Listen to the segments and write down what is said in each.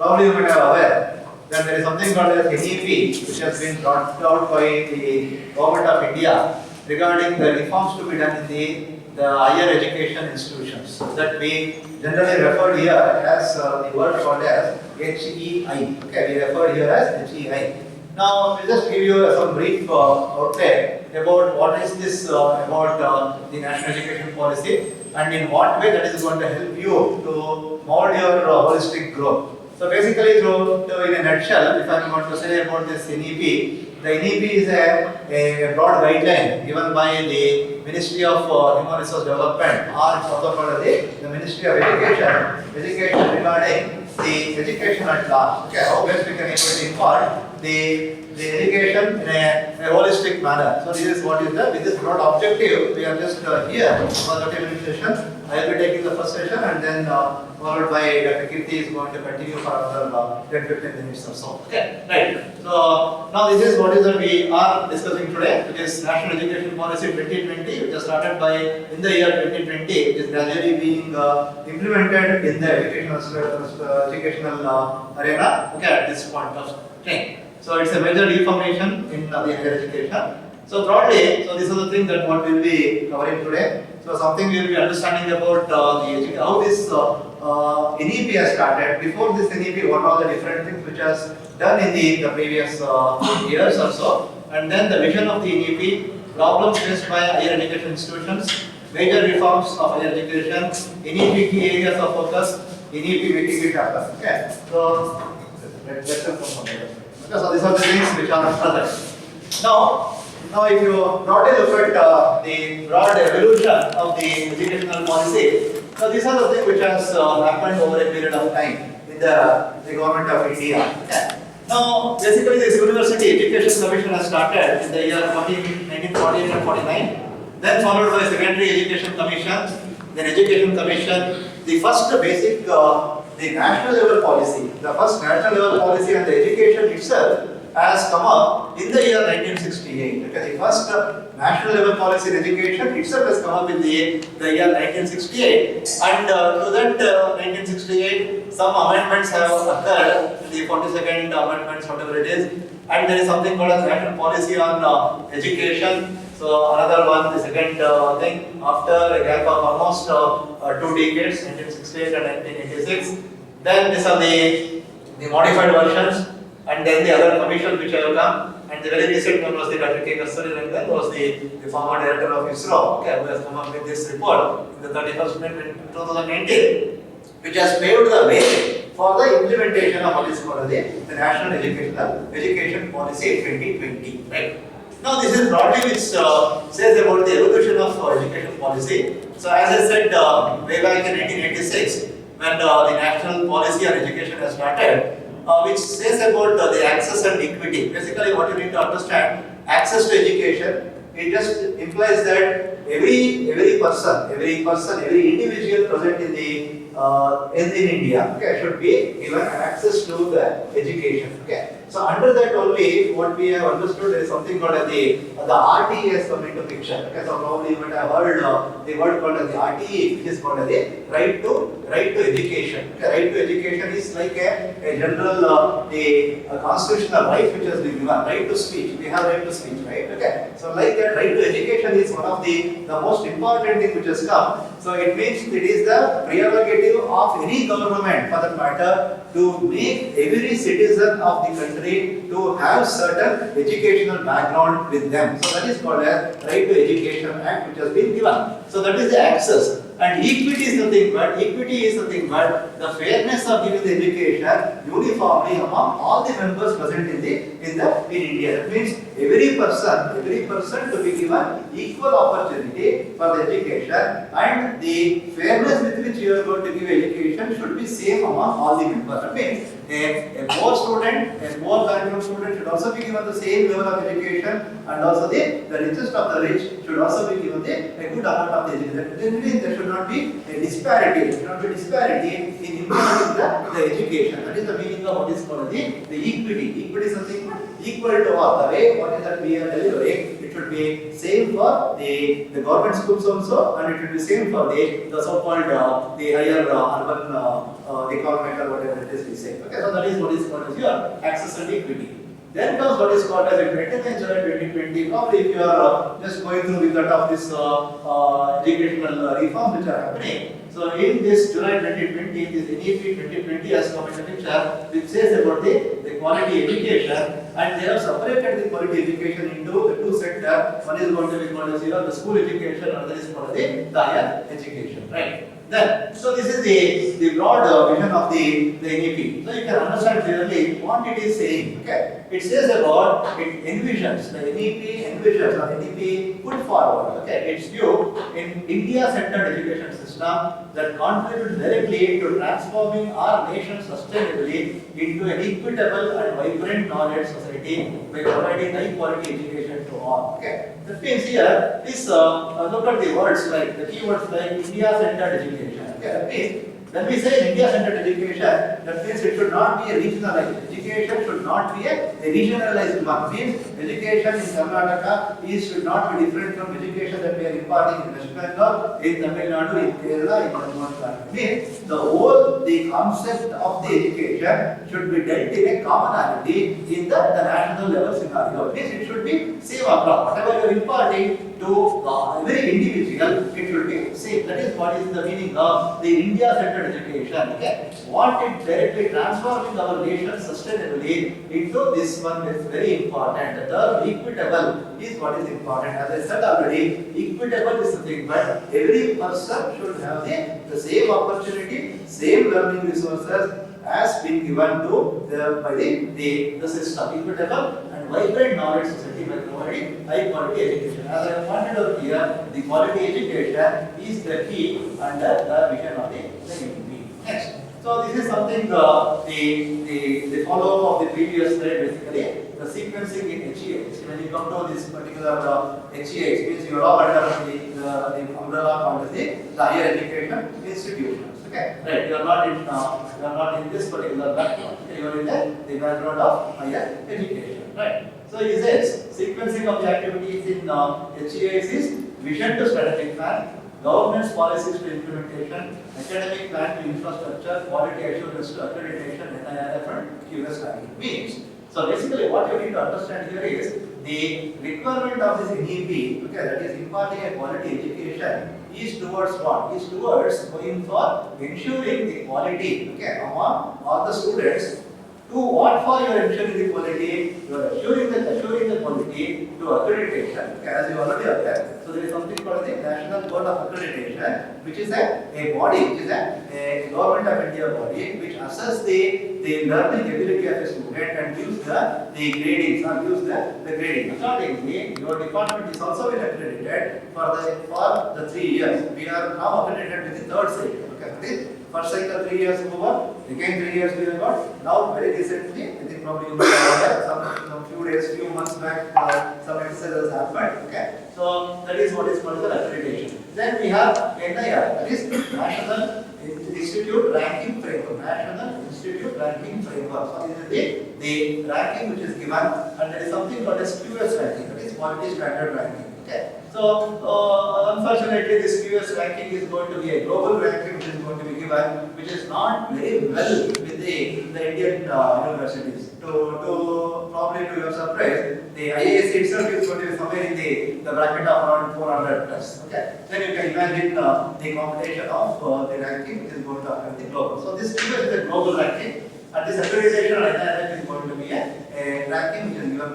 probably you might have aware that there is something called as NEP, which has been brought out by the government of India regarding the reforms to be done in the higher education institutions. So that we generally refer here as the word called as HEI. Okay, we refer here as HEI. Now, we'll just give you some brief outline about what is this about the national education policy and in what way that is going to help you to mold your holistic growth. So basically, in a nutshell, if I am going to say about this NEP, the NEP is a broad guideline given by the Ministry of Human Resource Development or also called the Ministry of Education regarding the education at large. Okay, how best we can able to impart the education in a holistic manner. So this is what is with this broad objective. We are just here for the 30-minute session. I will be taking the first session and then followed by Dr. Kirti is going to continue for another 10-15 minutes or so. Okay, right. So now this is what is that we are discussing today, which is National Education Policy 2020, which was started by in the year 2020, which is gradually being implemented in the educational arena. Okay, at this point of time. So it's a major reformation in the higher education. So broadly, so these are the things that what we will be covering today. So something we will be understanding about how this NEP has started. Before this NEP, what are the different things which has done in the previous years or so, and then the vision of the NEP, problems faced by higher education institutions, major reforms of higher education, NEP key areas of focus, NEP making it happen. Okay, so let's come from here. Okay, so these are the things which are present. Now, if you broadly look at the broad evolution of the educational policy, so these are the things which has happened over a period of time in the government of India. Okay. Now, basically, this University Education Commission has started in the year 1948 and 49. Then followed by Secondary Education Commission, then Education Commission, the first basic, the national level policy, the first national level policy and the education itself has come up in the year 1968. Okay, the first national level policy in education itself has come up in the year 1968, and to that 1968, some amendments have occurred, the 42nd amendments, whatever it is, and there is something called as national policy on education. So another one, the second thing, after a gap of almost 2 decades, 1968 and 1986. Then these are the modified versions, and then the other commission which have come, and the very recent one was the Dr. K. Kasturi Rangan, was the former director of ISRO, okay, who has come up with this report in the 31st May 2019, which has paved the way for the implementation of what is called the National Education Policy 2020. Right? Now, this is broadly which says about the evolution of education policy. So, as I said, way back in 1986, when the national policy on education has started, which says about the access and equity. Basically, what you need to understand, access to education, it just implies that every person, every individual present in India, okay, should be given access to the education. Okay. So under that only, what we have understood is something called as the RTE has come into picture. Okay, so probably you might have heard the word called as the RTE, which is called as the right to education. Okay, right to education is like a general constitutional right which has been given. Right to speech, we have right to speech, right? Okay, so like that, right to education is one of the most important thing which has come. So it means it is the prerogative of any government, for that matter, to make every citizen of the country to have certain educational background with them. So that is called as Right to Education Act, which has been given. So that is the access. And equity is nothing but the fairness of giving the education uniformly among all the members present in India. That means every person to be given equal opportunity for the education, and the fairness with which you are going to give education should be same among all the members. That means a poor student, a poor background student should also be given the same level of education, and also the richest of the rich should also be given a good amount of the education. There should not be a disparity. There should not be disparity in implementing the education. That is the meaning of what is called the equity. Equity is something equal to all. The way what is that we are delivering, it should be same for the government schools also, and it should be same for the so-called the higher urban economic or whatever it is we say. Okay, so that is what is called as your access and equity. Then comes what is called as a 29th July 2020. Probably if you are just going through with that of this educational reforms which are happening. So in this July 2020, this NEP 2020 has come in the picture, which says about the quality education, and they have separated the quality education into the two sectors. One is going to be called as the school education, another is called the higher education, right? Then, so this is the broad vision of the NEP. So you can understand clearly what it is saying. Okay, it says about it envisions the NEP envisions or NEP put forward. Okay, its view in India-centered education system that contributes directly to transforming our nation sustainably into an equitable and vibrant knowledge society by providing high quality education to all. Okay, that means here, please look at the words like the keywords like India-centered education. Okay, that means when we say India-centered education, that means it should not be a regionalized. Education should not be a regionalized one. Means education in Karnataka should not be different from education that we are imparting in West Bengal, in Tamil Nadu, in Kerala, in Tamil Nadu. Means the concept of the education should be dealt in a commonality in the national level scenario. Means it should be same across. Whatever you are imparting to every individual, it should be same. That is what is the meaning of the India-centered education. Okay, what it directly transforming our nation sustainably into this one is very important. The term equitable is what is important. As I said already, equitable is something, but every person should have the same opportunity, same learning resources as been given to by the system. Equitable and vibrant knowledge society by providing high quality education. As I pointed out here, the quality education is the key under the vision of the NEP. Next. So this is something the follow-up of the previous slide basically. The sequencing in HEH. When you come to this particular HEH, means you are all under the umbrella called as the higher education institutions. Okay, right? You are not in this particular background. Okay? You are in the background of higher education, right? So he says sequencing of the activities in HEH is vision to strategic plan, governance policies to implementation, academic plan to infrastructure, quality assurance to accreditation, NIRF and QS ranking. Means, so basically what you need to understand here is the requirement of this NEP, okay, that is imparting a quality education, is towards what? Is towards going for ensuring the quality, okay, among all the students. To what for you are ensuring the quality? You are assuring the quality to accreditation, okay, as you already are there. So there is something called the National Board of Accreditation, which is a body, which is a government of India body, which assesses the learning ability of a student and gives the gradings or gives the grading. Accordingly, your department is also been accredited for the 3 years. We are now accredited with the third cycle. Okay, first cycle 3 years over, again 3 years we have got. Now very recently, I think probably you know some few months back, some exercises happened. Okay, so that is what is called the accreditation. Then we have NIR, that is National Institute Ranking Framework. National Institute Ranking Framework. So this is the ranking which is given, and there is something called as QS ranking, that is Quality Standard Ranking. Okay. So unfortunately, this QS ranking is going to be a global ranking which is going to be given, which is not very well with the Indian universities. To probably to your surprise, the IAC itself is going to be somewhere in the bracket of around 400 plus. Okay. Then you can imagine the combination of the ranking which is going to happen in the global. So this QS is a global ranking. And this accreditation is going to be a ranking which is given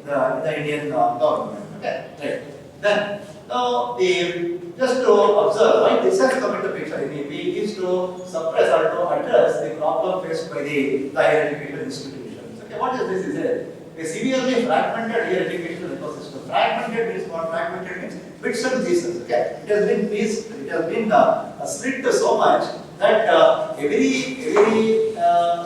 by the Indian government. Okay, right. Then, now just to observe why this has come into picture, NEP is to suppress or to address the problem faced by the higher education institutions. Okay, what is this? Is a severely fragmented higher education ecosystem. Fragmented means what? Fragmented means bits and pieces. Okay, it has been split so much that every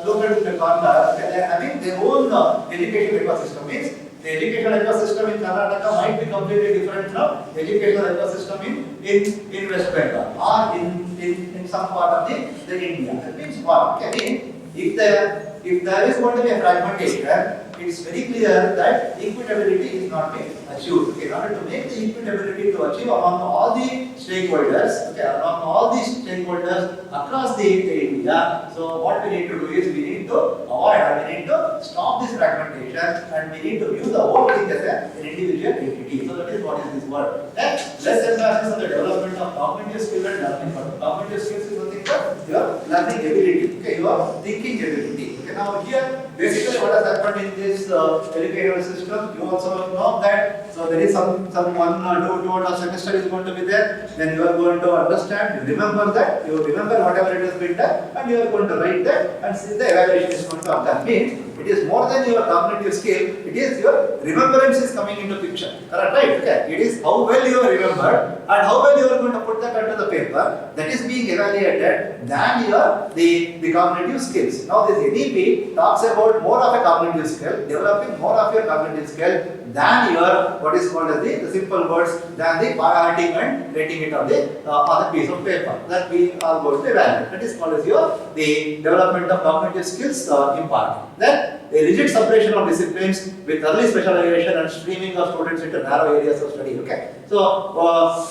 local corner they are having their own education ecosystem. Means the educational ecosystem in Karnataka might be completely different from the educational ecosystem in West Bengal or in in some part of the India. That means what? Okay, if there is going to be a fragmentation, it's very clear that equitability is not being achieved. Okay, in order to make the equitability to achieve among all the stakeholders, okay, among all the stakeholders across the India, so what we need to do is we need to avoid or we need to stop this fragmentation and we need to view the whole thing as an individual entity. So that is what is this word. Then less emphasis on the development of cognitive skill and learning. Cognitive skills is nothing but your learning ability, okay, your thinking ability. Okay, now here basically what has happened in this educational system, you also know that so there is some one two or semester is going to be there, then you are going to understand, you remember that, you remember whatever it has been done, and you are going to write that, and see the evaluation is going to happen. Means it is more than your cognitive skill, it is your remembrance is coming into picture. Correct, right? Okay. It is how well you remember and how well you are going to put that onto the paper that is being evaluated than your the cognitive skills. Now this NEP talks about more of a cognitive skill, developing more of your cognitive skill than your what is called as the simple words than the writing and writing it on the piece of paper that we are going to evaluate. That is called as your the development of cognitive skills in part. Then a rigid separation of disciplines with early specialization and streaming of students into narrow areas of study. Okay. So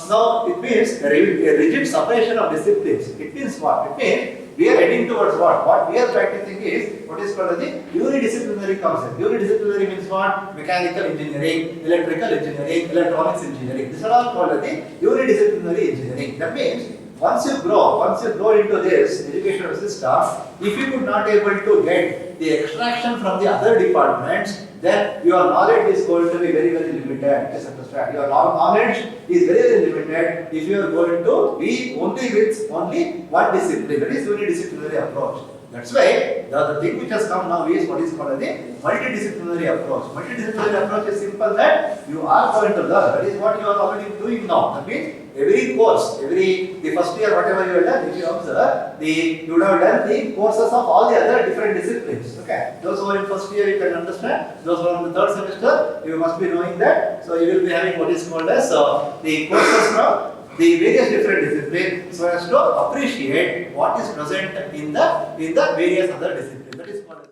now it means a rigid separation of disciplines. It means what? It means we are heading towards what? What we are trying to think is what is called as the unidisciplinary concept. Unidisciplinary means what? Mechanical engineering, electrical engineering, electronics engineering. These are all called as the unidisciplinary engineering. That means once you grow into this educational system, if you could not able to get the extraction from the other departments, then your knowledge is going to be very, very limited. Just understand, your knowledge is very, very limited if you are going to be only with only one discipline. That is unidisciplinary approach. That's why the thing which has come now is what is called as the multidisciplinary approach. Multidisciplinary approach is simple that you are going to learn. That is what you are already doing now. That means every course, the first year whatever you have done, if you observe, you would have done the courses of all the other different disciplines. Okay. Those who are in first year you can understand. Those who are in the third semester, you must be knowing that. So you will be having what is called as the courses from the various different disciplines, so as to appreciate what is present in the various other disciplines. That is called